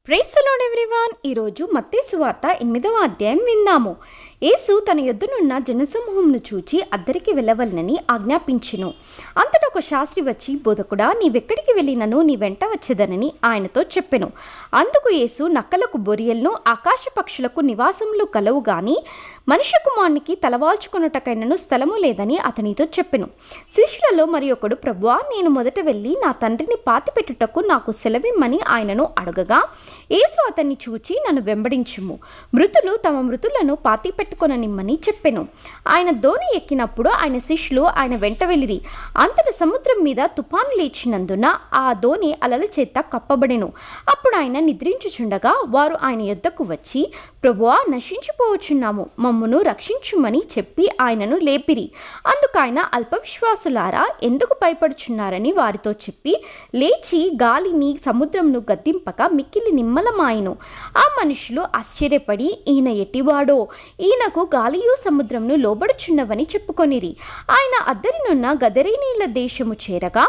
Praise the lord everyone. ఈరోజు మత్తయి సువార్త 8వ అధ్యాయం విందాము. యేసు తన యొద్దనున్న జనసమూహంను చూచి అద్దరికి వెళ్ళవలనని ఆజ్ఞాపించెను. అంతటా ఒక శాస్త్రి వచ్చి, బోధకుడా, నీవెక్కడికి వెళ్ళినను నీ వెంట వచ్చేదనని ఆయనతో చెప్పెను. అందుకు యేసు, నక్కలకు బొరియలను ఆకాశ పక్షులకు నివాసములు కలవు గాని మనుష్య కుమారునికి తలవాల్చుకొనుటకైనను స్థలము లేదని అతనితో చెప్పెను. శిష్యులలో మరి ఒకడు, ప్రభువా, నేను మొదట వెళ్ళి నా తండ్రిని పాతిపెట్టుటకు నాకు సెలవిమ్మని ఆయనను అడగగా, యేసు అతన్ని చూచి, నన్ను వెంబడించుము, మృతులు తమ మృతులను పాతిపెట్టుకొననిమ్మని చెప్పెను. ఆయన దోణి ఎక్కినప్పుడు ఆయన శిష్యులు ఆయన వెంట వెళ్ళిరి. అంతటా సముద్రం మీద తుఫాను లేచినందున ఆ దోణి అలల చేత కప్పబడెను. అప్పుడు ఆయన నిద్రించుచుండగా వారు ఆయన యొద్దకు వచ్చి, ప్రభువా, నశించిపోవచ్చున్నాము, మమ్మును రక్షించుమని చెప్పి ఆయనను లేపిరి. అందుకు ఆయన, అల్ప విశ్వాసులారా, ఎందుకు భయపడుచున్నారని వారితో చెప్పి లేచి గాలిని సముద్రంను గద్దింపక మిక్కిలి నిమ్మలమాయెను. ఆ మనుషులు ఆశ్చర్యపడి, ఈయన ఎట్టివాడో, ఈయనకు గాలియు సముద్రంను లోబడుచున్నవని చెప్పుకొనిరి. ఆయన అద్దరినున్న గదరేనీయుల దేశము చేరగా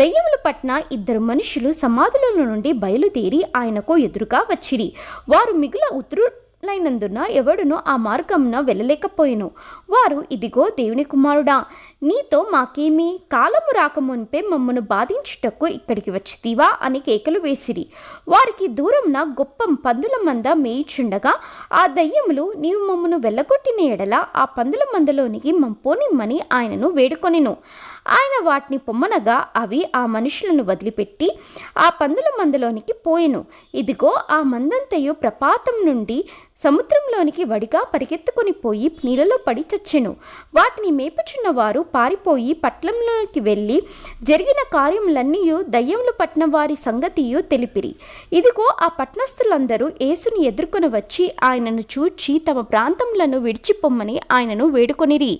దయ్యములు పట్టిన 2 మనుషులు సమాధుల నుండి బయలుదేరి ఆయనకు ఎదురుగా వచ్చిరి. వారు మిగుల ఉత్తరులైనందున ఎవడునూ ఆ మార్గమున వెళ్ళలేకపోయెను. వారు, ఇదిగో దేవుని కుమారుడా, నీతో మాకేమి, కాలము రాకమునిపే మమ్మను బాధించుటకు ఇక్కడికి వచ్చితివా అని కేకలు వేసిరి. వారికి దూరమున గొప్ప పందుల మంద మేయిచుండగా ఆ దయ్యములు, నీవు మమ్మను వెళ్ళగొట్టిన ఎడల ఆ పందుల మందలోనికి పోనిమ్మని ఆయనను వేడుకొనెను. ఆయన వాటిని పొమ్మనగా అవి ఆ మనుషులను వదిలిపెట్టి ఆ పందుల మందలోనికి పోయెను. ఇదిగో ఆ మందంతయు ప్రపాతం నుండి సముద్రంలోనికి వడిగా పరిగెత్తుకొని పోయి నీళ్ళలో పడి చచ్చెను. వాటిని మేపుచున్న వారు పారిపోయి పట్నంలోకి వెళ్ళి జరిగిన కార్యములన్నీయు దయ్యములు పట్టిన వారి సంగతియు తెలిపిరి. ఇదిగో ఆ పట్నస్థులందరూ యేసుని ఎదుర్కొని వచ్చి ఆయనను చూచి తమ ప్రాంతములను విడిచిపొమ్మని ఆయనను వేడుకొనిరి.